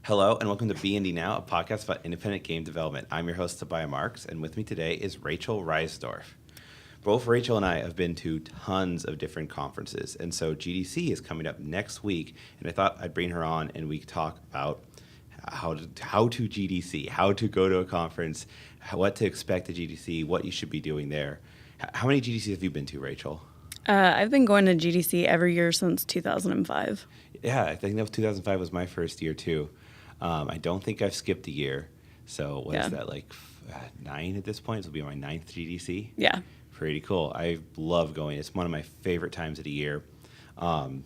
Hello and welcome to B&D Now, a podcast about independent game development. I'm your host, Tobiah Marks, and with me today is Rachael Reisdorf. Both Rachael and I have been to tons of different conferences, and so GDC is coming up next week, and I thought I'd bring her on and we could talk about how to GDC, how to go to a conference, what to expect at GDC, what you should be doing there. How many GDCs have you been to, Rachael? I've been going to GDC every year since 2005. Yeah, I think that was 2005 was my first year too. I don't think I've skipped a year. So what is that, like 9 at this point? This will be my 9th GDC. Yeah. Pretty cool. I love going. It's one of my favorite times of the year. And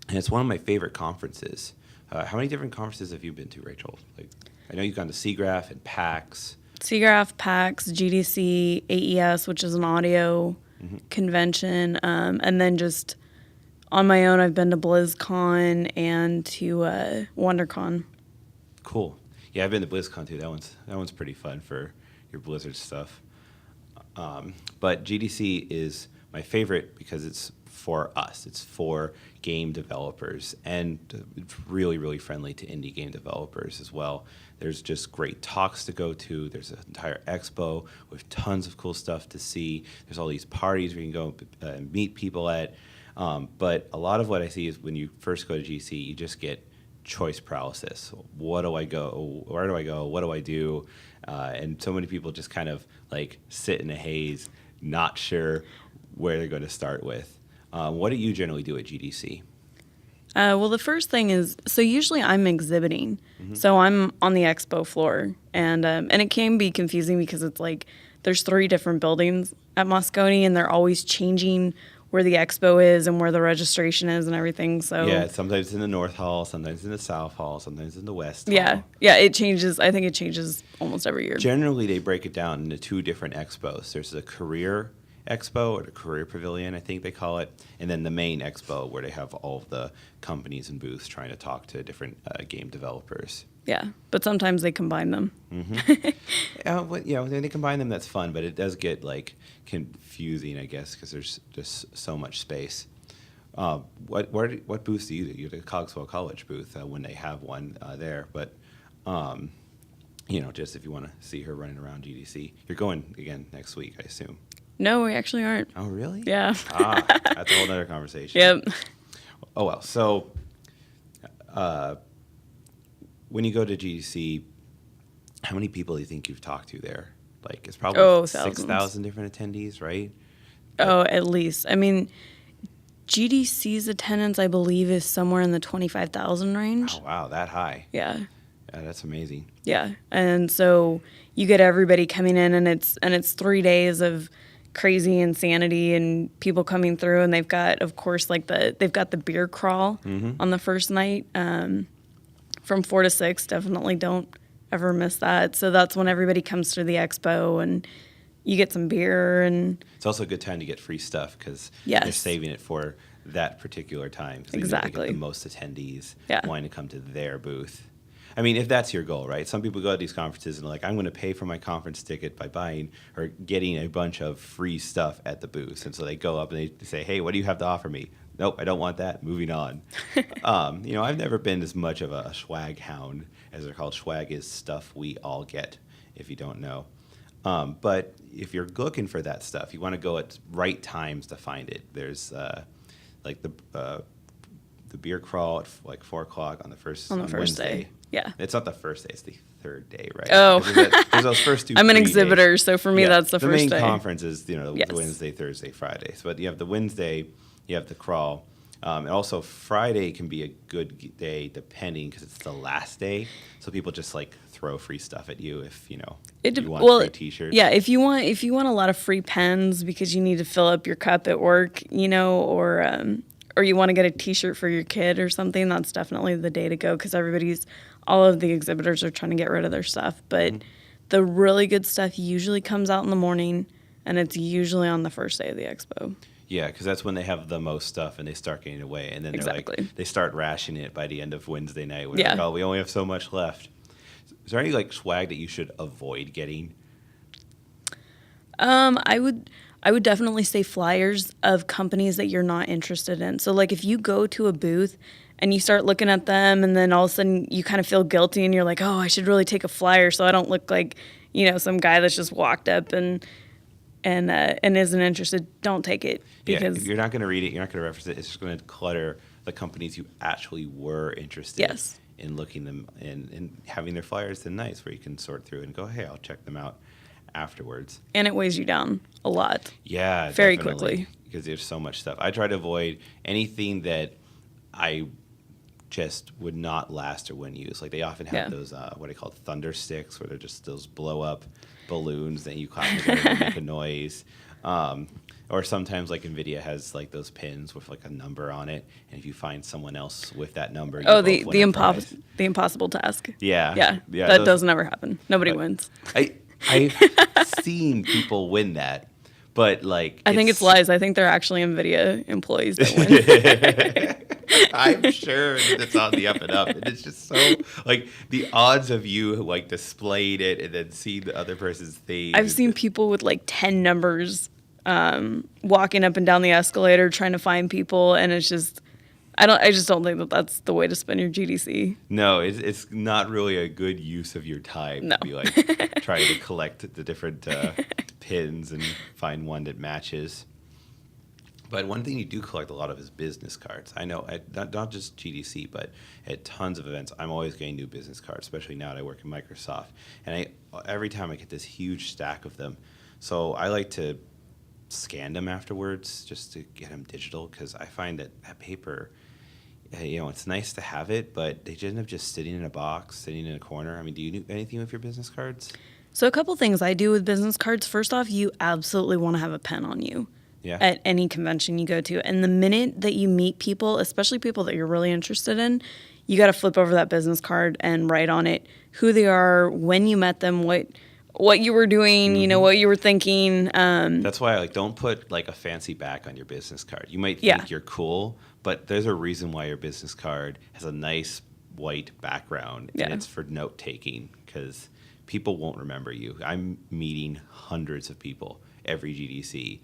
it's one of my favorite conferences. How many different conferences have you been to, Rachael? Like, I know you've gone to SIGGRAPH and PAX. SIGGRAPH, PAX, GDC, AES, which is an audio convention. And then just on my own, I've been to BlizzCon and to WonderCon. Cool. Yeah, I've been to BlizzCon too. That one's pretty fun for your Blizzard stuff. But GDC is my favorite because it's for us. It's for game developers, and it's really, really friendly to indie game developers as well. There's just great talks to go to. There's an entire expo with tons of cool stuff to see. There's all these parties where you can go and meet people at. But a lot of what I see is when you first go to GDC, you just get choice paralysis. What do I go? Where do I go? What do I do? And so many people just kind of like sit in a haze, not sure where they're going to start with. What do you generally do at GDC? Well, the first thing is, so usually I'm exhibiting. So I'm on the expo floor. And it can be confusing because it's like there's 3 different buildings at Moscone, and they're always changing where the expo is and where the registration is and everything. So yeah, sometimes in the North Hall, sometimes in the South Hall, sometimes in the West Hall. Yeah, it changes. I think it changes almost every year. Generally, they break it down into 2 different expos. There's a career expo, or the career pavilion, I think they call it, and then the main expo where they have all of the companies and booths trying to talk to different game developers. Yeah, but sometimes they combine them. When they combine them, that's fun, but it does get like confusing, I guess, because there's just so much space. What booths do you do? You do the Cogswell College booth when they have one there, but just if you want to see her running around GDC, you're going again next week, I assume. No, we actually aren't. Oh, really? Yeah. That's a whole other conversation. Yep. Oh, well. So when you go to GDC, how many people do you think you've talked to there? Like, it's probably 6,000 different attendees, right? Oh, at least. I mean, GDC's attendance, I believe, is somewhere in the 25,000 range. Oh, wow. That high. Yeah. Yeah, that's amazing. Yeah. And so you get everybody coming in, and it's 3 days of crazy insanity and people coming through, and they've got, of course, like they've got the beer crawl on the first night from 4 to 6. Definitely don't ever miss that. So that's when everybody comes to the expo and you get some beer, and it's also a good time to get free stuff because they're saving it for that particular time. Exactly. They get the most attendees wanting to come to their booth. I mean, if that's your goal, right? Some people go to these conferences and are like, I'm going to pay for my conference ticket by buying or getting a bunch of free stuff at the booth. And so they go up and they say, hey, what do you have to offer me? Nope, I don't want that. Moving on. I've never been as much of a swag hound, as they're called. Swag is stuff we all get, if you don't know. But if you're looking for that stuff, you want to go at right times to find it. There's like the beer crawl at like 4 o'clock on the first Wednesday. Day. Yeah. It's not the first day, it's the 3rd day, right? Oh. There's those first 2 I'm an exhibitor, days. So for me that's the first day. The main conference is, the Wednesday, Thursday, Friday. So but you have the Wednesday, you have the crawl. And also Friday can be a good day depending because it's the last day. So people just like throw free stuff at you if, you want free t-shirts. Yeah, if you want a lot of free pens because you need to fill up your cup at work, or you want to get a t-shirt for your kid or something, that's definitely the day to go because all of the exhibitors are trying to get rid of their stuff. But the really good stuff usually comes out in the morning, and it's usually on the first day of the expo. Yeah, because that's when they have the most stuff and they start getting away. And then they start rationing it by the end of Wednesday night. We're like, oh, we only have so much left. Is there any like swag that you should avoid getting? I would definitely say flyers of companies that you're not interested in. So like if you go to a booth and you start looking at them, and then all of a sudden you kind of feel guilty, and you're like, oh, I should really take a flyer so I don't look like, some guy that's just walked up and isn't interested. Don't take it, because if you're not going to read it, you're not going to reference it. It's just going to clutter the companies you actually were interested Yes. in looking them and having their flyers then nice where you can sort through and go, hey, I'll check them out afterwards. and it weighs you down a lot. Yeah, Very definitely, quickly. because there's so much stuff. I try to avoid anything that I just would not last or wouldn't use. Like they often have those what are called thunder sticks, where they're just those blow up balloons that you clap together and make a noise. Or sometimes like NVIDIA has like those pins with like a number on it, and if you find someone else with that number, you both win a prize. The impossible task. Yeah. That doesn't ever happen. Nobody wins. I've seen people win that, but like I think it's lies. I think they're actually NVIDIA employees that win. I'm sure that it's on the up and up, and it's just so like the odds of you like displayed it and then see the other person's thing. I've seen people with like 10 numbers walking up and down the escalator trying to find people, and it's just I just don't think that that's the way to spend your GDC. No, it's not really a good use of your time No. to be like trying to collect the different pins and find one that matches. But one thing you do collect a lot of is business cards. I know, not just GDC, but at tons of events, I'm always getting new business cards, especially now that I work in Microsoft. And every time I get this huge stack of them. So I like to scan them afterwards just to get them digital, because I find that paper, it's nice to have it, but they end up just sitting in a box, sitting in a corner. I mean, do you do anything with your business cards? So a couple things I do with business cards. First off, you absolutely want to have a pen on you. Yeah. At any convention you go to. And the minute that you meet people, especially people that you're really interested in, you got to flip over that business card and write on it who they are, when you met them, what you were doing, what you were thinking. That's why I don't put like a fancy back on your business card. You might think you're cool, but there's a reason why your business card has a nice white background, and it's for note taking, because people won't remember you. I'm meeting hundreds of people every GDC,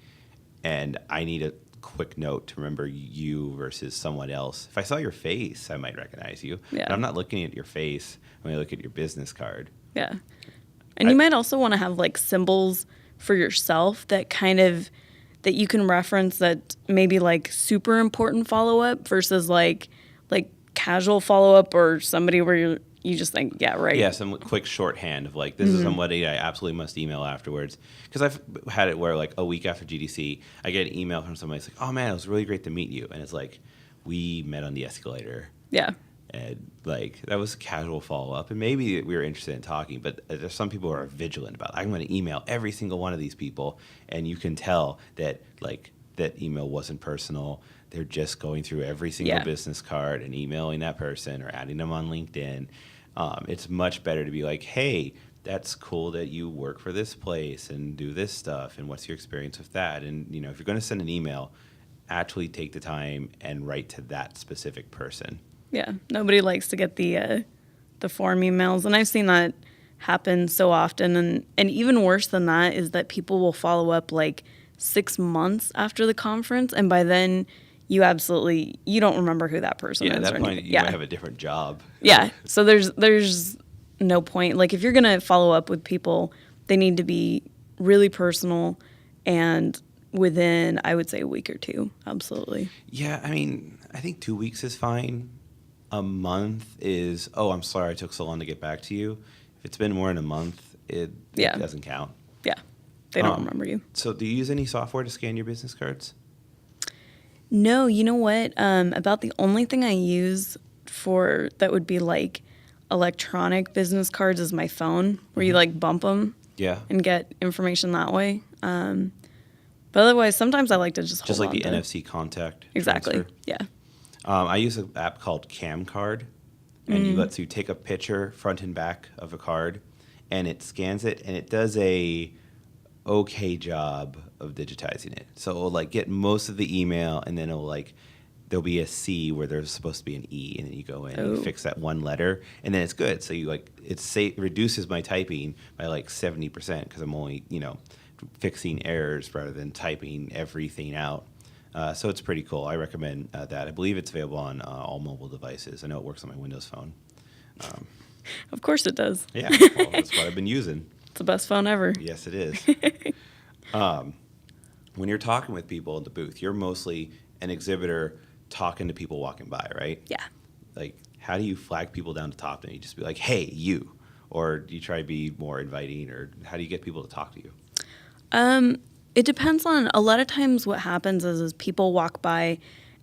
and I need a quick note to remember you versus someone else. If I saw your face, I might recognize you. Yeah. But I'm not looking at your face when I look at your business card. Yeah. And you might also want to have like symbols for yourself that that you can reference, that maybe like super important follow-up versus like casual follow-up, or somebody where you just think, yeah, right. Yeah, some quick shorthand of like, this is somebody I absolutely must email afterwards. Because I've had it where like a week after GDC, I get an email from somebody. It's like, oh man, it was really great to meet you. And it's like, we met on the escalator. Yeah. And like, that was a casual follow-up. And maybe we were interested in talking, but there's some people who are vigilant about it. I'm going to email every single one of these people. And you can tell that like that email wasn't personal. They're just going through every single business card and emailing that person or adding them on LinkedIn. It's much better to be like, hey, that's cool that you work for this place and do this stuff, and what's your experience with that? And, if you're going to send an email, actually take the time and write to that specific person. Yeah. Nobody likes to get the form emails, and I've seen that happen so often. And even worse than that is that people will follow up like 6 months after the conference, and by then you don't remember who that person is. Yeah, at that point, anything. you might have a different job. Yeah, so there's no point. Like, if you're going to follow up with people, they need to be really personal and within, I would say, a week or two. Absolutely. Yeah, I mean, I think 2 weeks is fine. A month is, oh, I'm sorry I took so long to get back to you. If it's been more than a month, it doesn't count. Yeah, they don't remember you. So do you use any software to scan your business cards? No, you know what? About the only thing I use for that would be like electronic business cards is my phone, where you like bump them and get information that way. But otherwise, sometimes I like to just hold like on the to NFC contact Exactly. transfer. Yeah. I use an app called CamCard, and you lets you take a picture front and back of a card, and it scans it, and it does a okay job of digitizing it. So it'll like get most of the email, and then it'll like there'll be a C where there's supposed to be an E, and then you go in and you fix that one letter, and then it's good. So you like it reduces my typing by like 70% because I'm only fixing errors rather than typing everything out. So it's pretty cool. I recommend that. I believe it's available on all mobile devices. I know it works on my Windows phone. Of course it does. Yeah, well, that's what I've been using. It's the best phone ever. Yes, it is. When you're talking with people in the booth, you're mostly an exhibitor talking to people walking by, right? Yeah. Like, how do you flag people down to talk to them? You just be like, hey, you. Or do you try to be more inviting? Or how do you get people to talk to you? It depends on, a lot of times what happens is people walk by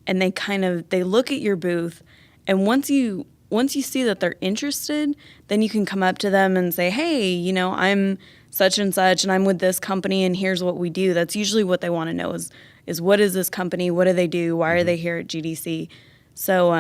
and they look at your booth, and once you see that they're interested, then you can come up to them and say, hey, I'm such and such and I'm with this company and here's what we do. That's usually what they want to know is what is this company? What do they do? Why are they here at GDC? So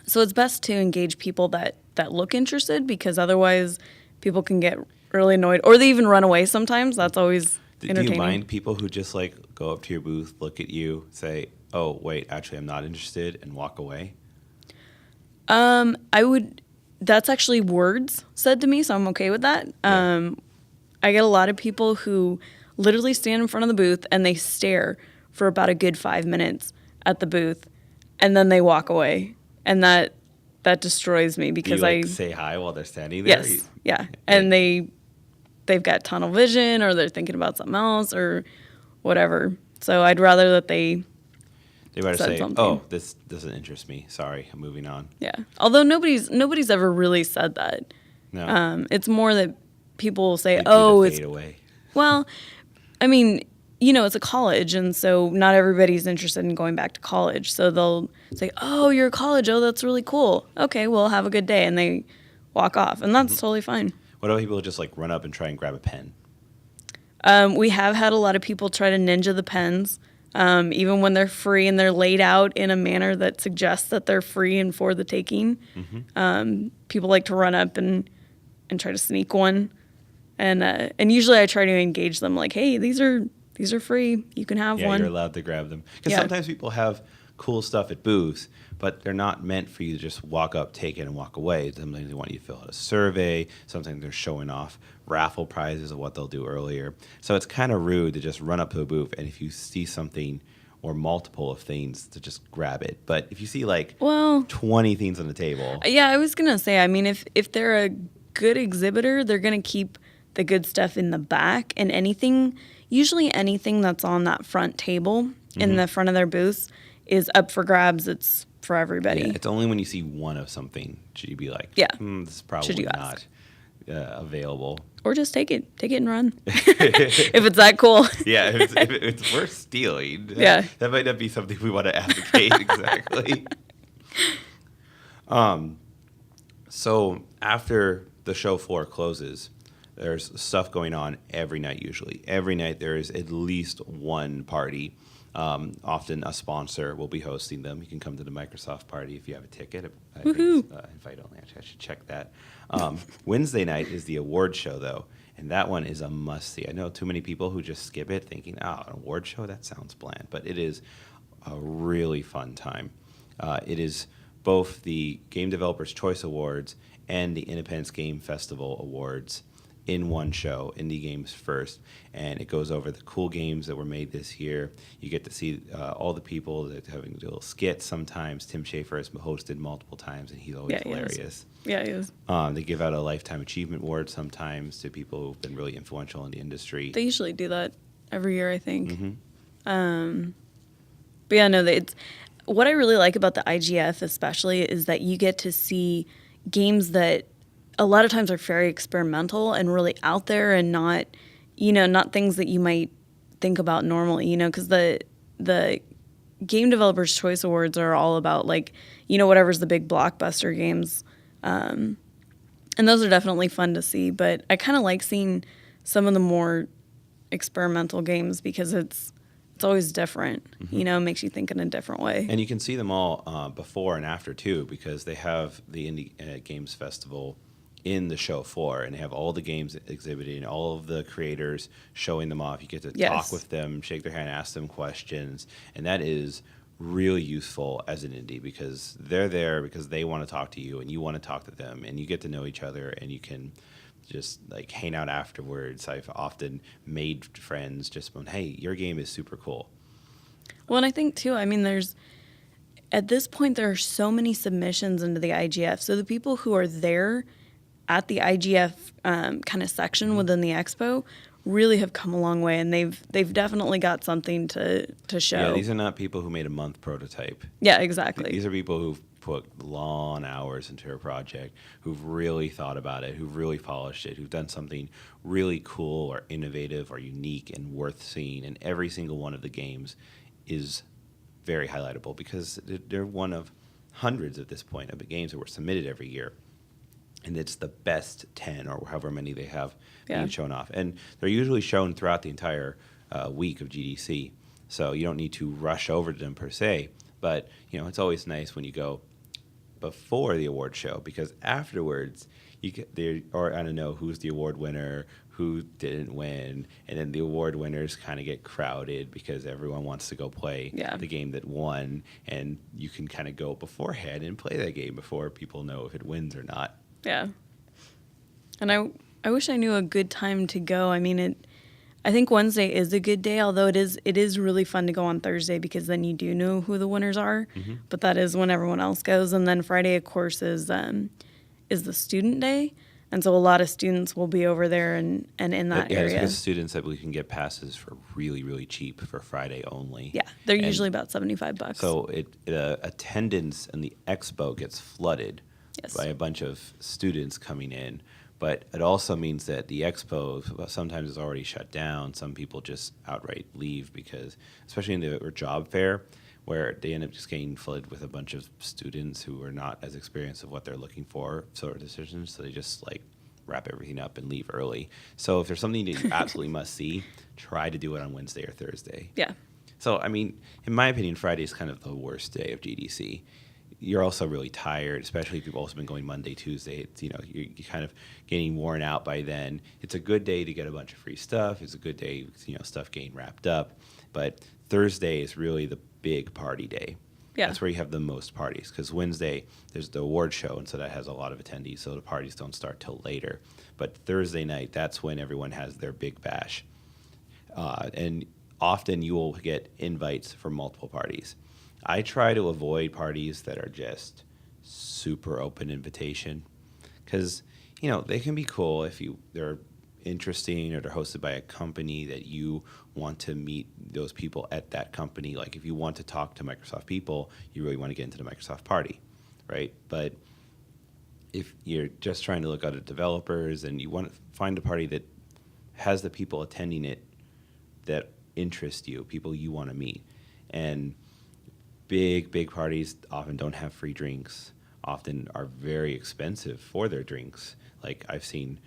it's best to engage people that look interested, because otherwise people can get really annoyed, or they even run away sometimes. That's always entertaining. Do you mind people who just like go up to your booth, look at you, say, oh, wait, actually I'm not interested, and walk away? That's actually words said to me, so I'm okay with that. Yeah. I get a lot of people who literally stand in front of the booth and they stare for about a good 5 minutes at the booth, and then they walk away. And that destroys me, because Do you say hi while they're standing there? Yes, yeah. And they've got tunnel vision, or they're thinking about something else or whatever. So I'd rather that they better said say, something. oh, this doesn't interest me. Sorry, I'm moving on. Yeah. Although nobody's ever really said that. No. It's more that people will say, Like, oh, fade away. well, I mean, it's a college, and so not everybody's interested in going back to college. So they'll say, oh, you're a college. Oh, that's really cool. Okay, well, have a good day. And they walk off, and that's totally fine. What about people who just like run up and try and grab a pen? We have had a lot of people try to ninja the pens, even when they're free and they're laid out in a manner that suggests that they're free and for the taking. People like to run up and try to sneak one. And usually I try to engage them like, hey, these are free. You can have one. Yeah, you're allowed to grab them. Because sometimes people have cool stuff at booths, but they're not meant for you to just walk up, take it, and walk away. Sometimes they want you to fill out a survey. Sometimes they're showing off raffle prizes of what they'll do earlier. So it's kind of rude to just run up to a booth, and if you see something or multiple of things, to just grab it. But if you see 20 things on the table. Yeah, I was going to say, I mean, if they're a good exhibitor, they're going to keep the good stuff in the back, and usually anything that's on that front table in the front of their booths is up for grabs. It's for everybody. Yeah, it's only when you see one of something should you be like, this is probably not available. Or just take it and run. If it's that cool. Yeah, if it's worth stealing. That might not be something we want to advocate exactly. So after the show floor closes, there's stuff going on every night usually. Every night there is at least one party. Often a sponsor will be hosting them. You can come to the Microsoft party if you have a ticket. I think it's, invite only. Actually, I should check that. Wednesday night is the award show, though, and that one is a must-see. I know too many people who just skip it thinking, an award show? That sounds bland. But it is a really fun time. It is both the Game Developers Choice Awards and the Independence Game Festival Awards in one show, Indie Games First, and it goes over the cool games that were made this year. You get to see all the people that having to do little skits sometimes. Tim Schafer has hosted multiple times, and he's always hilarious. Yeah, he is. They give out a Lifetime Achievement Award sometimes to people who've been really influential in the industry. They usually do that every year, I think. But yeah, no, it's what I really like about the IGF especially is that you get to see games that a lot of times are very experimental and really out there, and not things that you might think about normally, because the Game Developers Choice Awards are all about whatever's the big blockbuster games. And those are definitely fun to see, but I kind of like seeing some of the more experimental games because it's always different, it makes you think in a different way. And you can see them all before and after too, because they have the Indie Games Festival in the show floor, and they have all the games exhibiting, all of the creators showing them off. You get to talk with them, shake their hand, ask them questions, and that is really useful as an indie because they're there because they want to talk to you and you want to talk to them, and you get to know each other, and you can just hang out afterwards. I've often made friends just when, hey, your game is super cool. Well, and I think too, I mean, at this point, there are so many submissions into the IGF. So the people who are there at the IGF kind of section within the expo really have come a long way, and they've definitely got something to show. Yeah, these are not people who made a month prototype. Yeah, exactly. These are people who've put long hours into a project, who've really thought about it, who've really polished it, who've done something really cool or innovative or unique and worth seeing. And every single one of the games is very highlightable because they're one of hundreds at this point of the games that were submitted every year. And it's the best 10 or however many they have being shown off. And they're usually shown throughout the entire week of GDC. So you don't need to rush over to them per se. But, it's always nice when you go before the award show because afterwards, I don't know who's the award winner, who didn't win, and then the award winners kind of get crowded because everyone wants to go play the game that won. And you can kind of go beforehand and play that game before people know if it wins or not. Yeah. And I wish I knew a good time to go. I mean, I think Wednesday is a good day, although it is really fun to go on Thursday because then you do know who the winners are. Mm-hmm. But that is when everyone else goes. And then Friday, of course, is the student day. And so a lot of students will be over there and in that area. Yeah, there's students that we can get passes for really, really cheap for Friday only. Yeah, they're usually about $75. So attendance in the expo gets flooded by a bunch of students coming in. But it also means that the expo sometimes is already shut down. Some people just outright leave because, especially in the job fair, where they end up just getting flooded with a bunch of students who are not as experienced of what they're looking for sort of decisions. So they just wrap everything up and leave early. So if there's something that you absolutely must see, try to do it on Wednesday or Thursday. Yeah. So, I mean, in my opinion, Friday is kind of the worst day of GDC. You're also really tired, especially if you've also been going Monday, Tuesday. It's, you're kind of getting worn out by then. It's a good day to get a bunch of free stuff. It's a good day, stuff getting wrapped up. But Thursday is really the big party day. Yeah. That's where you have the most parties because Wednesday there's the award show, and so that has a lot of attendees, so the parties don't start till later. But Thursday night, that's when everyone has their big bash. And often you will get invites for multiple parties. I try to avoid parties that are just super open invitation because, they can be cool if they're interesting or they're hosted by a company that you want to meet those people at that company. Like if you want to talk to Microsoft people, you really want to get into the Microsoft party, right? But if you're just trying to look at developers and you want to find a party that has the people attending it that interest you, people you want to meet. And big parties often don't have free drinks, often are very expensive for their drinks. Like I've seen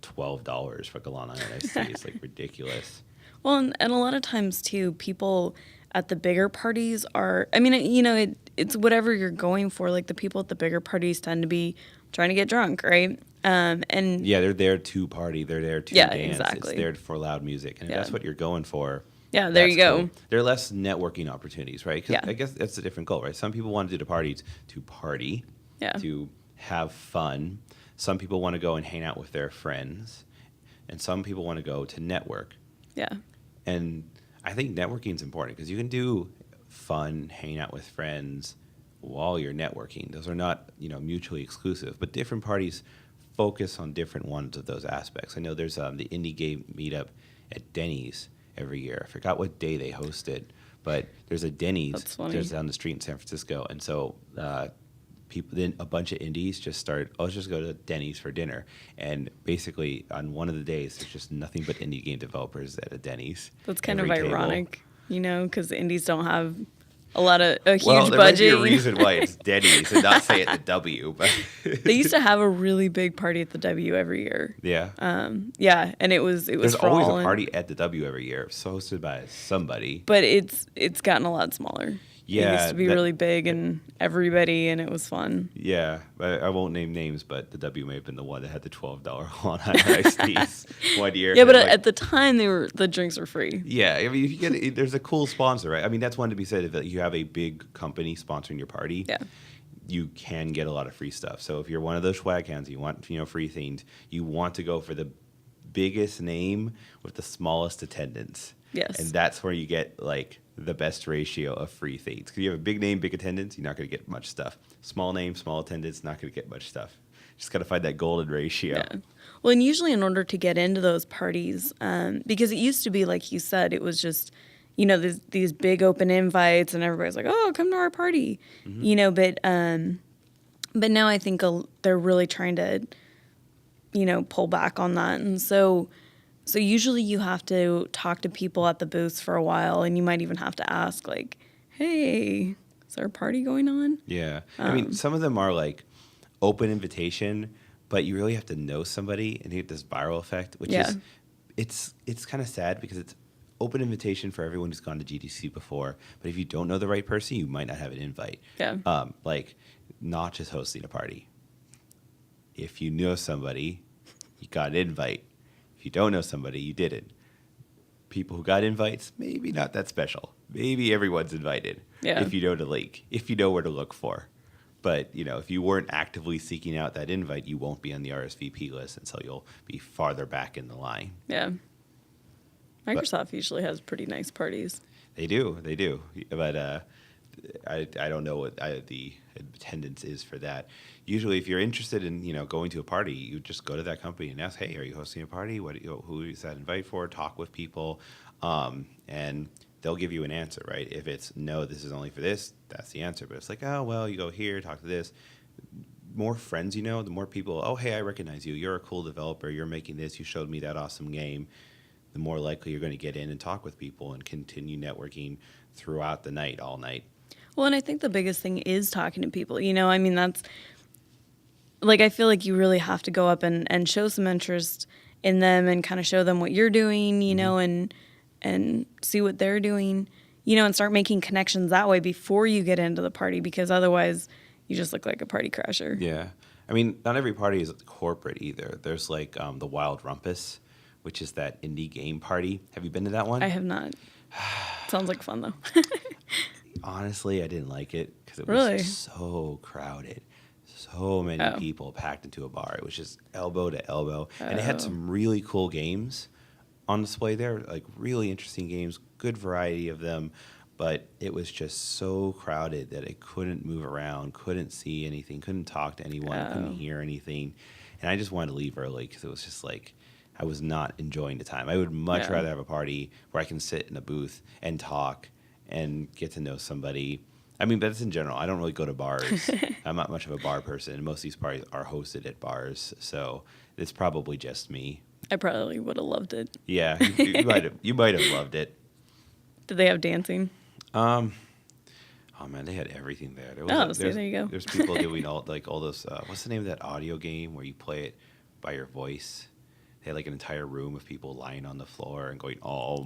$12 for Galana and Iced Tea. It's ridiculous. Well, and a lot of times too, people at the bigger parties are, it's whatever you're going for. Like the people at the bigger parties tend to be trying to get drunk, right? And yeah, they're there to party. They're there to dance. Exactly. It's there for loud music. And if that's what you're going for, yeah, there you go. Cool. There are less networking opportunities, right? Because I guess that's a different goal, right? Some people want to do the parties to party, to have fun. Some people want to go and hang out with their friends. And some people want to go to network. Yeah. And I think networking is important because you can do fun, hang out with friends while you're networking. Those are not, mutually exclusive. But different parties focus on different ones of those aspects. I know there's the indie game meetup at Denny's every year. I forgot what day they host it, but there's a Denny's just down the street in San Francisco. And so then a bunch of indies just started, let's just go to Denny's for dinner. And basically on one of the days, there's just nothing but indie game developers at a Denny's. That's kind of ironic, because the indies don't have a huge budget. Well, there might be a reason why it's Denny's and not say at the W. But they used to have a really big party at the W every year. Yeah. And it was There's always a party at the W every year. It's hosted by somebody. But it's gotten a lot smaller. Yeah, it used to be really big and everybody, and it was fun. Yeah, I won't name names, but the W may have been the one that had the $12 on iced teas one year. Yeah, but at the time, the drinks were free. Yeah, I mean, if you get there's a cool sponsor, right? I mean, that's one to be said. If you have a big company sponsoring your party, you can get a lot of free stuff. So if you're one of those swag hands, you want free things, you want to go for the biggest name with the smallest attendance. Yes, and that's where you get the best ratio of free things. Because you have a big name, big attendance, you're not going to get much stuff. Small name, small attendance, not going to get much stuff. Just got to find that golden ratio. Yeah. Well, and usually in order to get into those parties, because it used to be, like you said, it was just, these big open invites and everybody's like, oh, come to our party, but now I think they're really trying to, pull back on that. And so usually you have to talk to people at the booths for a while, and you might even have to ask, like, hey, is there a party going on? Yeah. I mean, some of them are like open invitation, but you really have to know somebody and you get this viral effect, which is, it's kind of sad because it's open invitation for everyone who's gone to GDC before. But if you don't know the right person, you might not have an invite. Yeah. Like not just hosting a party. If you know somebody, you got an invite. If you don't know somebody, you didn't. People who got invites, maybe not that special. Maybe everyone's invited. Yeah. If you know the link, if you know where to look for. But, if you weren't actively seeking out that invite, you won't be on the RSVP list, and so you'll be farther back in the line. Yeah. Microsoft usually has pretty nice parties. They do. But I don't know what the attendance is for that. Usually, if you're interested in going to a party, you just go to that company and ask, "Hey, are you hosting a party? Who is that invite for?" Talk with people, and they'll give you an answer, right? If it's no, this is only for this, that's the answer. But it's like, oh well, you go here, talk to this. More friends, the more people. Oh, hey, I recognize you. You're a cool developer. You're making this. You showed me that awesome game. The more likely you're going to get in and talk with people and continue networking throughout the night, all night. Well, and I think the biggest thing is talking to people. I mean, that's, like, I feel like you really have to go up and show some interest in them and kind of show them what you're doing, and see what they're doing, and start making connections that way before you get into the party, because otherwise you just look like a party crasher. Yeah. I mean, not every party is corporate either. There's like the Wild Rumpus, which is that indie game party. Have you been to that one? I have not. Sounds like fun, though. Honestly, I didn't like it because it Really? was so crowded. So many people packed into a bar. It was just elbow to elbow. And it had some really cool games on display there, like really interesting games, good variety of them. But it was just so crowded that I couldn't move around, couldn't see anything, couldn't talk to anyone, couldn't hear anything. And I just wanted to leave early because it was just like I was not enjoying the time. I would much rather have a party where I can sit in a booth and talk and get to know somebody. I mean, that's in general. I don't really go to bars. I'm not much of a bar person, and most of these parties are hosted at bars, so it's probably just me. I probably would have loved it. Yeah, you might have loved it. Did they have dancing? Oh man, they had everything there. There you go. There's people doing all those. What's the name of that audio game where you play it by your voice? They had like an entire room of people lying on the floor and going, "Oh,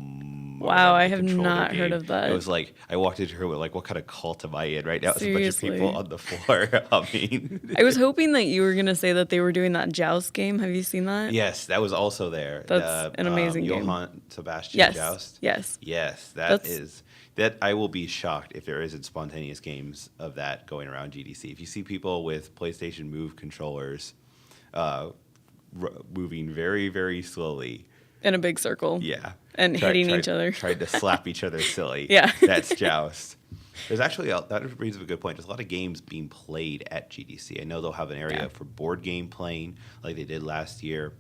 wow!" I have not heard of that. It was like I walked into her with like, "What kind of cult am I in right now?" It's a bunch of Seriously. people on the floor. I mean, I was hoping that you were going to say that they were doing that Joust game. Have you seen that? yes, that was also there. That's an amazing game. Johann Sebastian Yes. Joust. Yes. That I will be shocked if there isn't spontaneous games of that going around GDC. If you see people with PlayStation Move controllers moving very, very slowly. In a big circle. Yeah. And hitting each other. Tried to slap each other silly. Yeah. That's Joust. There's actually, that brings up a good point. There's a lot of games being played at GDC. I know they'll have an area for board game playing like they did last year.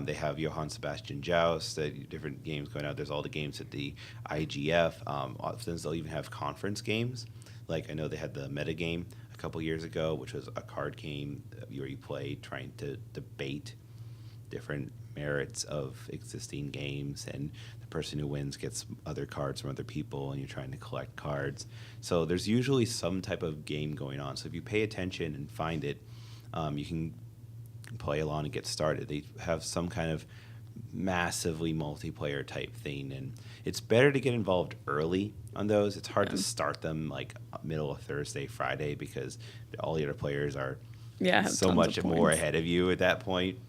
They have Johann Sebastian Joust, different games going out. There's all the games at the IGF. Often they'll even have conference games. Like I know they had the meta game a couple years ago, which was a card game where you play trying to debate different merits of existing games, and the person who wins gets other cards from other people, and you're trying to collect cards. So there's usually some type of game going on. So if you pay attention and find it, you can play along and get started. They have some kind of massively multiplayer type thing, and it's better to get involved early on those. It's hard to start them like middle of Thursday, Friday, because all the other players are have so tons much of more points. ahead of you at that point.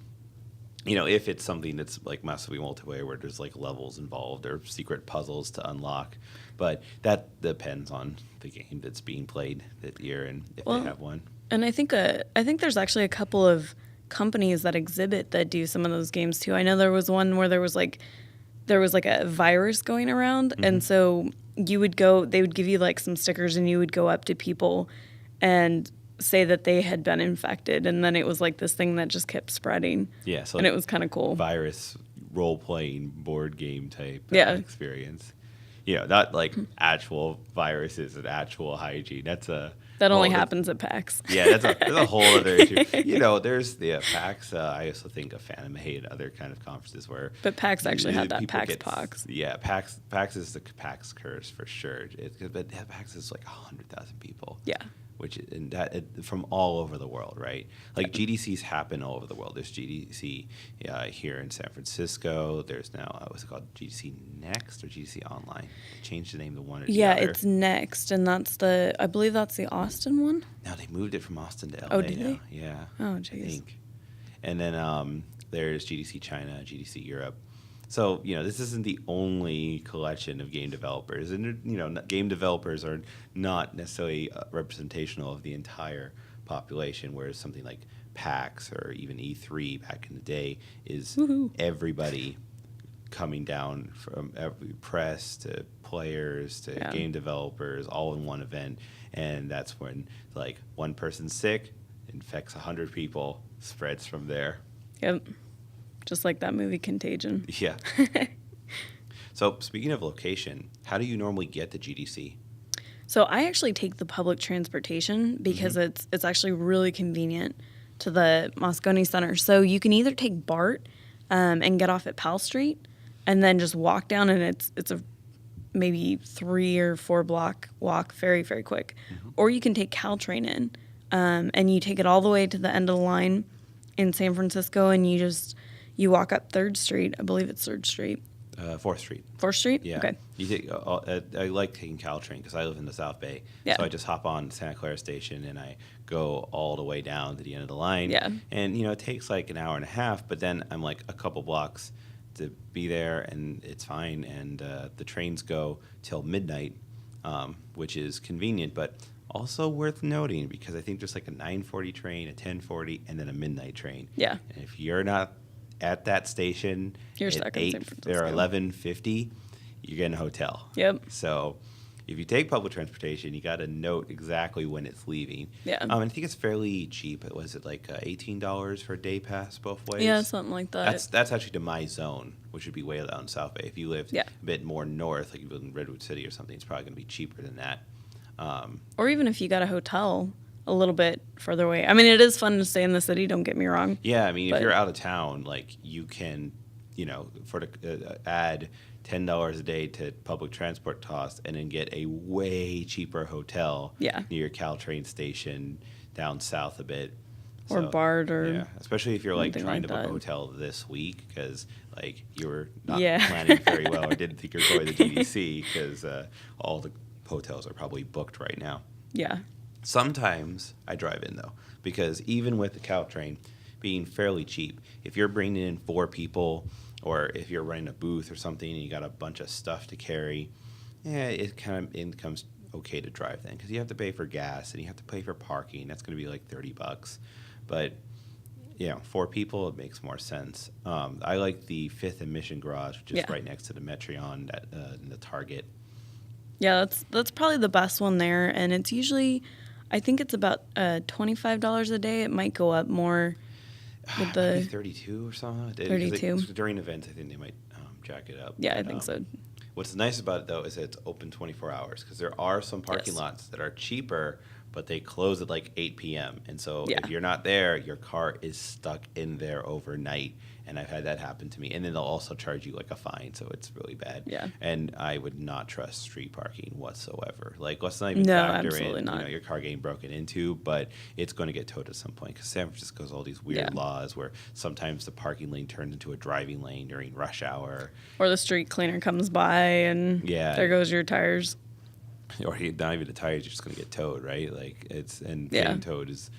If it's something that's like massively multiplayer where there's like levels involved or secret puzzles to unlock, but that depends on the game that's being played that year and if they have one. And I think there's actually a couple of companies that exhibit that do some of those games too. I know there was one where there was like a virus going around, and so you would go, they would give you like some stickers and you would go up to people and say that they had been infected. And then it was like this thing that just kept spreading. Yeah. So And it was kind of cool. virus role-playing board game type experience. Not like actual viruses and actual hygiene. That's a That only happens at PAX. Yeah, that's a whole other issue. There's the PAX. I also think of Fanime and other kind of conferences where. But PAX actually had that people PAX get- Pox. Yeah, PAX is the PAX curse for sure. But PAX is like 100,000 people. Yeah. From all over the world, right? Like GDCs happen all over the world. There's GDC here in San Francisco. There's now what's it called, GDC Next or GDC Online? They changed the name to one or the Yeah, other. it's Next, and I believe that's the Austin one. No, they moved it from Austin to LA. Oh, did now. they? Yeah. Oh, I jeez. think. And then there's GDC China, GDC Europe. So, this isn't the only collection of game developers. And, game developers are not necessarily representational of the entire population, whereas something like PAX or even E3 back in the day is everybody coming down, from every press to players to game developers, all in one event. And that's when, like, one person's sick, infects 100 people, spreads from there. Yep. Just like that movie Contagion. Yeah. So speaking of location, how do you normally get to GDC? So I actually take the public transportation because it's actually really convenient to the Moscone Center. So you can either take BART and get off at Powell Street and then just walk down, and it's a maybe 3 or 4 block walk, very, very quick. Or you can take Caltrain in and you take it all the way to the end of the line in San Francisco, and you walk up 3rd Street. I believe it's 3rd Street. 4th Street. 4th Street? Yeah. Okay. You take. I like taking Caltrain because I live in the South Bay. Yeah. So I just hop on Santa Clara Station and I go all the way down to the end of the line. Yeah. And, it takes like an hour and a half, but then I'm like a couple blocks to be there and it's fine. And the trains go till midnight, which is convenient, but also worth noting because I think there's like a 9:40 train, a 10:40, and then a midnight train. Yeah. And if you're not at that station You're at stuck in 8 San or Francisco. 11:50, you're getting a hotel. Yep. So if you take public transportation, you got to note exactly when it's leaving. Yeah. I think it's fairly cheap. Was it like $18 for a day pass both ways? Yeah, something like that. That's actually to my zone, which would be way down in South Bay. If you lived Yeah. a bit more north, like you live in Redwood City or something, it's probably going to be cheaper than that. Or even if you got a hotel a little bit further away. I mean, it is fun to stay in the city, don't get me wrong. Yeah, I mean, But- if you're out of town, like you can, add $10 a day to public transport costs and then get a way cheaper hotel Yeah. near your Caltrain station down south a bit. Or BART or yeah, especially if you're like something trying like to book that. a hotel this week because like you were not Yeah. planning very well or didn't think you were going to GDC because all the hotels are probably booked right now. Yeah. Sometimes I drive in though, because even with the Caltrain being fairly cheap, if you're bringing in 4 people, or if you're running a booth or something and you got a bunch of stuff to carry, it kind of becomes okay to drive then, because you have to pay for gas and you have to pay for parking. That's going to be like $30, but 4 people, it makes more sense. I like the 5th and Mission Garage, which is Yeah. right next to the Metreon, in the Target. Yeah, that's probably the best one there, and it's usually, I think it's about $25 a day. It might go up more with Maybe the 32 or something. 32. During events, I think they might jack it up. yeah, I But, think so. What's nice about it though is that it's open 24 hours, because there are some parking Yes. lots that are cheaper, but they close at like 8 p.m. And so Yeah. if you're not there, your car is stuck in there overnight. And I've had that happen to me. And then they'll also charge you like a fine, so it's really bad. Yeah. And I would not trust street parking whatsoever. Like, let's not even No, factor absolutely in not. your car getting broken into, but it's going to get towed at some point, because San Francisco has all these weird Yeah. laws where sometimes the parking lane turns into a driving lane during rush hour. Or the street cleaner comes by and Yeah. there goes your tires. Or not even the tires, you're just going to get towed, right? Like Yeah. getting towed is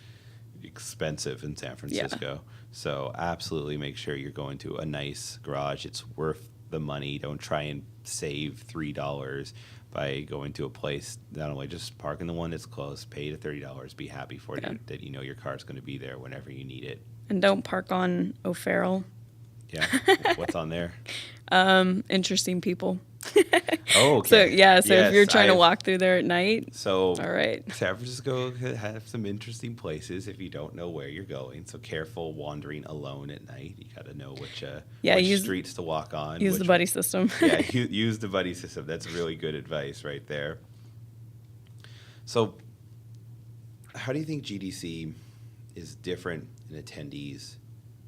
expensive in San Francisco. So absolutely make sure you're going to a nice garage. It's worth the money. Don't try and save $3 by going to a place. Not only just park in the one that's close, pay the $30, be happy for Yeah. it, that your car's going to be there whenever you need it. And don't park on O'Farrell. Yeah. What's on there? Interesting people. Oh, okay. So yeah, so if you're Yes, trying to I've- walk through there at night, So, all right. San Francisco could have some interesting places if you don't know where you're going. So careful wandering alone at night. You got to know which Yeah, which use- streets to walk on. Use the which- buddy system. Yeah, use the buddy system. That's really good advice right there. So, how do you think GDC is different in attendees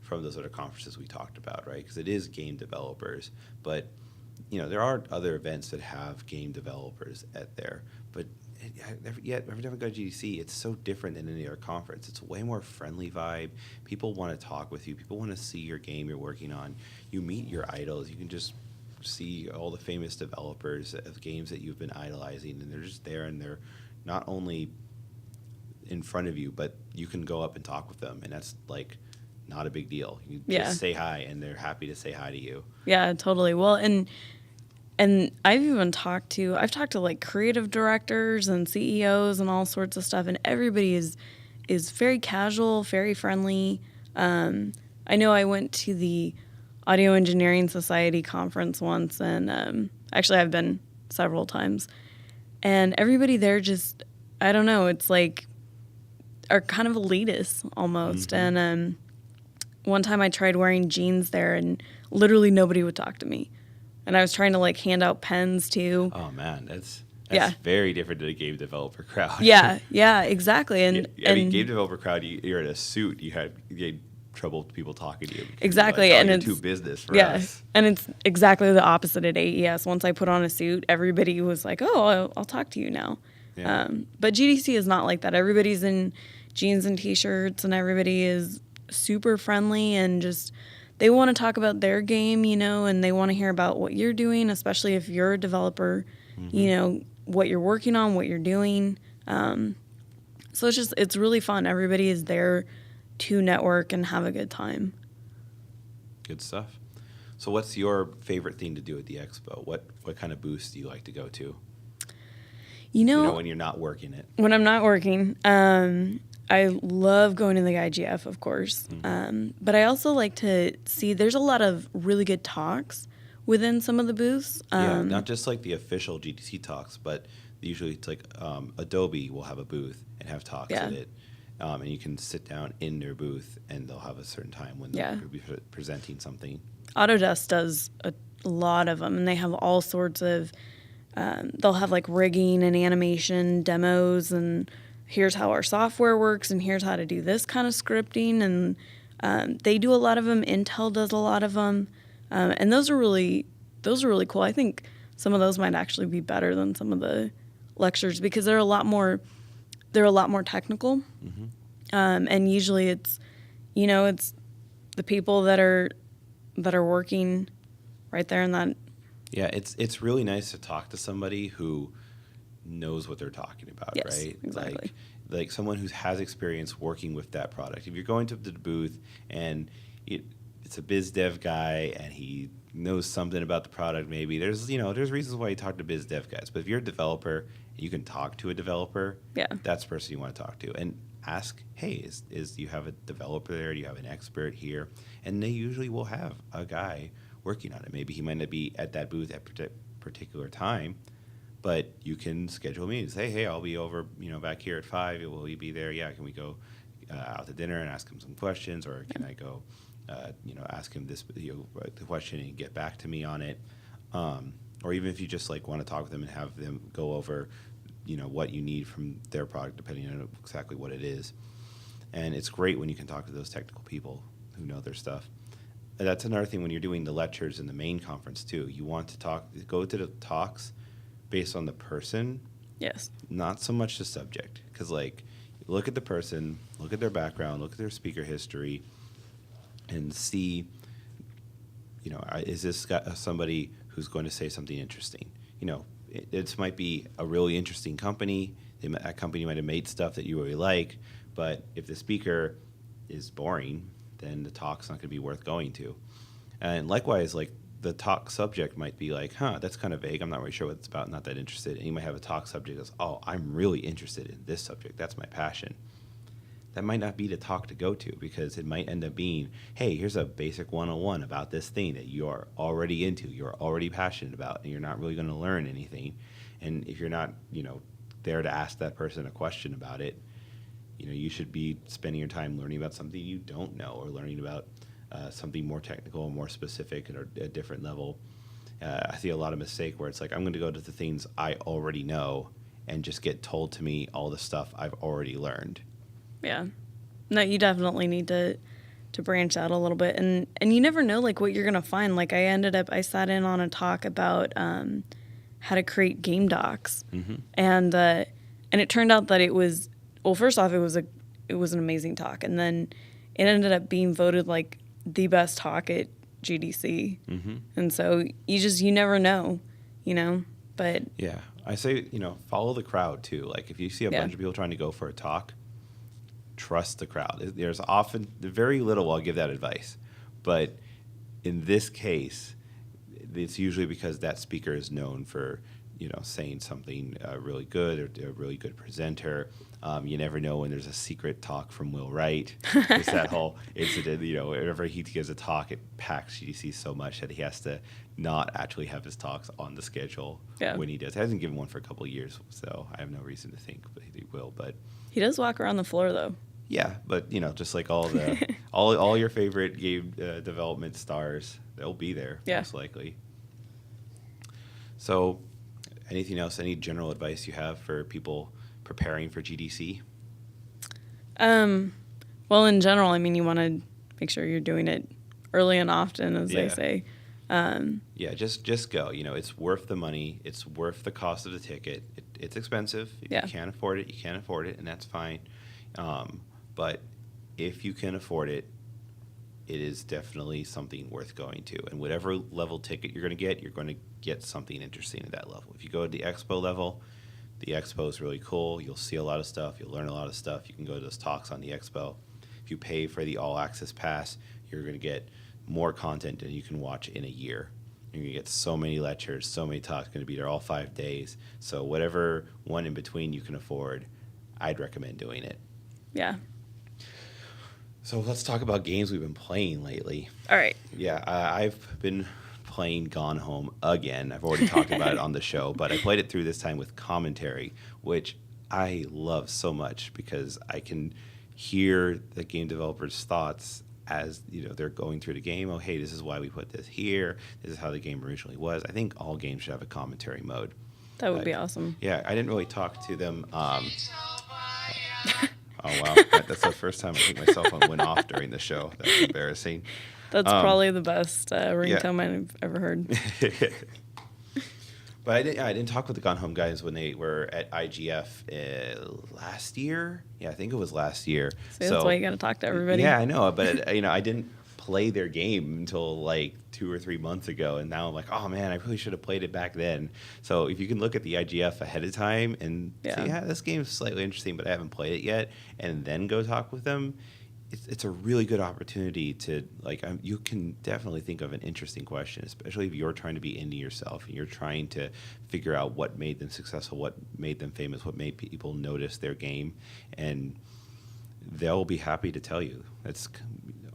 from those other conferences we talked about, right? Because it is game developers, but there are other events that have game developers at there. But every time I go to GDC, it's so different than any other conference. It's a way more friendly vibe. People want to talk with you. People want to see your game you're working on. You meet your idols. You can just see all the famous developers of games that you've been idolizing, and they're just there, and they're not only in front of you, but you can go up and talk with them, and that's like not a big deal. You just say hi, and they're happy to say hi to you. Yeah, totally. Well, and I've talked to like creative directors and CEOs and all sorts of stuff, and everybody is very casual, very friendly. I know I went to the Audio Engineering Society conference once, and actually I've been several times, and everybody there just, I don't know, it's like are kind of elitist almost. Mm-hmm. And one time I tried wearing jeans there, and literally nobody would talk to me. And I was trying to like hand out pens too. Oh man, that's Yeah. very different than a game developer crowd. Yeah, exactly. And I mean, game developer crowd, you're in a suit. You had trouble with people talking to you. Because exactly, you're like, and you're it's too business for yeah, us. and it's exactly the opposite at AES. Once I put on a suit, everybody was like, "Oh, I'll talk to you now." Yeah. But GDC is not like that. Everybody's in jeans and t-shirts, and everybody is super friendly and just they want to talk about their game, and they want to hear about what you're doing, especially if you're a developer, what you're working on, what you're doing. So it's really fun. Everybody is there to network and have a good time. Good stuff. So what's your favorite thing to do at the expo? What kind of booths do you like to go to? When you're not working it. When I'm not working, I love going to the IGF, of course. Mm-hmm. But I also like to see there's a lot of really good talks within some of the booths. Not just like the official GDC talks, but usually it's like Adobe will have a booth and have talks at it. And you can sit down in their booth, and they'll have a certain time when they'll be presenting something. Autodesk does a lot of them, and they have all sorts of, they'll have like rigging and animation demos, and here's how our software works, and here's how to do this kind of scripting. And they do a lot of them. Intel does a lot of them. And those are really cool. I think some of those might actually be better than some of the lectures because they're a lot more technical. Mm-hmm. And usually it's the people that are working right there in that. Yeah, it's really nice to talk to somebody who knows what they're talking about, Yes, right? exactly. Like someone who has experience working with that product. If you're going to the booth and it's a biz dev guy and he knows something about the product, maybe there's reasons why you talk to biz dev guys. But if you're a developer and you can talk to a developer, that's the person you want to talk to and ask, hey, is you have a developer there? Do you have an expert here? And they usually will have a guy working on it. Maybe he might not be at that booth at particular time, but you can schedule meetings. Hey, I'll be over, back here at 5. Will you be there? Yeah, can we go out to dinner and ask him some questions, or can I go, ask him this the question and get back to me on it, or even if you just want to talk with them and have them go over, what you need from their product, depending on exactly what it is. And it's great when you can talk to those technical people who know their stuff. And that's another thing when you're doing the lectures in the main conference too. You want to go to the talks based on the person, Yes. not so much the subject. Because look at the person, look at their background, look at their speaker history, and see, is this somebody who's going to say something interesting? It might be a really interesting company. That company might have made stuff that you really like, but if the speaker is boring, then the talk's not going to be worth going to. And likewise, the talk subject might be that's kind of vague. I'm not really sure what it's about, not that interested. And you might have a talk subject that's, I'm really interested in this subject. That's my passion. that might not be the talk to go to, because it might end up being, hey, here's a basic 101 about this thing that you are already into, you're already passionate about, and you're not really going to learn anything. And if you're not, there to ask that person a question about it, you should be spending your time learning about something you don't know, or learning about something more technical or more specific at a different level. I see a lot of mistake where it's like, I'm going to go to the things I already know and just get told to me all the stuff I've already learned. Yeah. No, you definitely need to branch out a little bit. And you never know, like, what you're going to find. Like, I sat in on a talk about how to create game docs. Mm-hmm. And it turned out that it was, well, first off, it was an amazing talk. And then it ended up being voted, like, the best talk at GDC. Mm-hmm. And so you never know, but. Yeah. I say, follow the crowd too. Like, if you see a bunch of people trying to go for a talk, trust the crowd. There's often very little I'll give that advice, but in this case, it's usually because that speaker is known for, saying something really good, or a really good presenter. You never know when there's a secret talk from Will Wright. It's that whole incident, whenever he gives a talk, it packs GDC so much that he has to not actually have his talks on the schedule when he does. He hasn't given one for a couple of years, so I have no reason to think that he will. But he does walk around the floor, though. Yeah, but just like all the all your favorite game development stars, they'll be there most likely. So, anything else? Any general advice you have for people preparing for GDC? Well, in general, you want to make sure you're doing it early and often, as they say. Just go. It's worth the money. It's worth the cost of the ticket. It's expensive. If you can't afford it, you can't afford it, and that's fine. But if you can afford it, it is definitely something worth going to. And whatever level ticket you're going to get something interesting at that level. If you go to the expo level, the expo is really cool. You'll see a lot of stuff. You'll learn a lot of stuff. You can go to those talks on the expo. If you pay for the all access pass, you're going to get more content than you can watch in a year. You're going to get so many lectures, so many talks, going to be there all 5 days. So whatever one in between you can afford, I'd recommend doing it. Yeah. So let's talk about games we've been playing lately. All right. Yeah, I've been playing Gone Home again. I've already talked about it on the show, but I played it through this time with commentary, which I love so much because I can hear the game developers' thoughts as they're going through the game. Oh, hey, this is why we put this here. This is how the game originally was. I think all games should have a commentary mode. That would be awesome. Yeah, I didn't really talk to them. Oh, wow. That's the first time I think my cell phone went off during the show. That's embarrassing. That's probably the best ringtone I've ever heard. But I didn't talk with the Gone Home guys when they were at IGF last year. Yeah, I think it was last year. So that's why you got to talk to everybody. Yeah, I know. But, I didn't play their game until like 2 or 3 months ago, and now I'm like, oh man, I really should have played it back then. So if you can look at the IGF ahead of time and say, this game's slightly interesting, but I haven't played it yet, and then go talk with them, it's a really good opportunity to you can definitely think of an interesting question, especially if you're trying to be indie yourself and you're trying to figure out what made them successful, what made them famous, what made people notice their game, and they'll be happy to tell you. That's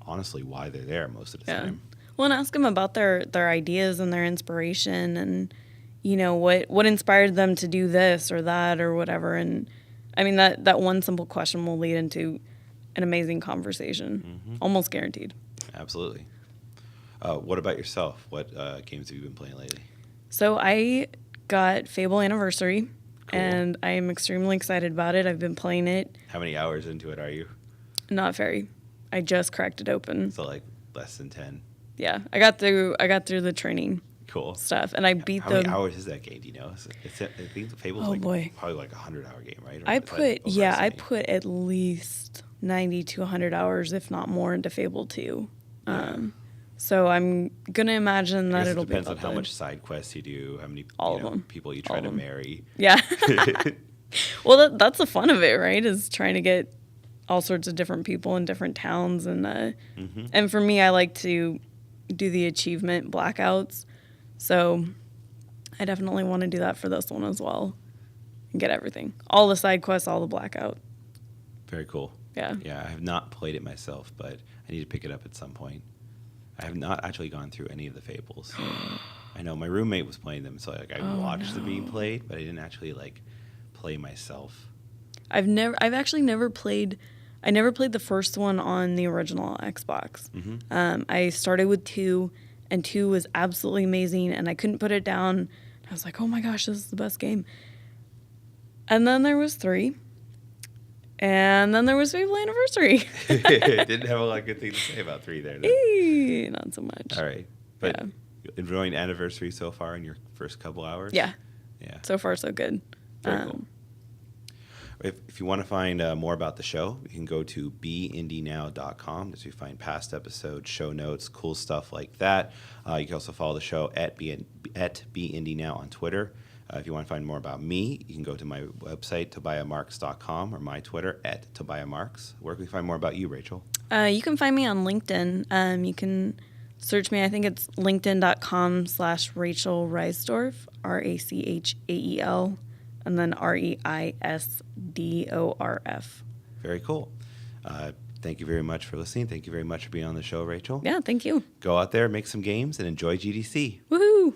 honestly why they're there most of the time. Well, and ask them about their ideas and their inspiration, and what inspired them to do this or that or whatever. And that one simple question will lead into an amazing conversation, almost guaranteed. Absolutely. What about yourself? What games have you been playing lately? So I got Fable Anniversary, Cool. and I am extremely excited about it. I've been playing it. How many hours into it are you? Not very. I just cracked it open. So less than 10. Yeah, I got through the training Cool stuff, and I beat them. How many hours is that game? Do you know? I think Fable's probably like a 100-hour game, right? I put at least 90 to 100 hours, if not more, into Fable 2. Yeah. So I'm gonna imagine that it'll be. Depends on how much side quests you do, how many people you try to marry. Yeah. Well, that's the fun of it, right? Is trying to get all sorts of different people in different towns, and for me, I like to do the achievement blackouts. So I definitely want to do that for this one as well and get everything, all the side quests, all the blackout. Very cool. Yeah. Yeah, I have not played it myself, but I need to pick it up at some point. I have not actually gone through any of the Fables. I know my roommate was playing them, so like I watched them being played, but I didn't actually like play myself. I've actually never played. I never played the first one on the original Xbox. I started with 2, and 2 was absolutely amazing, and I couldn't put it down. I was like, oh my gosh, this is the best game. And then there was 3. And then there was Fable Anniversary. Didn't have a lot of good things to say about 3 there. Then. Not so much. All right. But enjoying Anniversary so far in your first couple hours? Yeah. Yeah. So far, so good. Very cool. If you want to find more about the show, you can go to beindynow.com as you find past episodes, show notes, cool stuff like that. You can also follow the show at beindynow on Twitter. If you want to find more about me, you can go to my website, tobiahmarks.com, or my Twitter at Tobiah Marks. Where can we find more about you, Rachel? You can find me on LinkedIn. You can search me. I think it's linkedin.com/Rachael Reisdorf, RACHAEL, and then REISDORF. Very cool. Thank you very much for listening. Thank you very much for being on the show, Rachel. Yeah, thank you. Go out there, make some games, and enjoy GDC. Woohoo!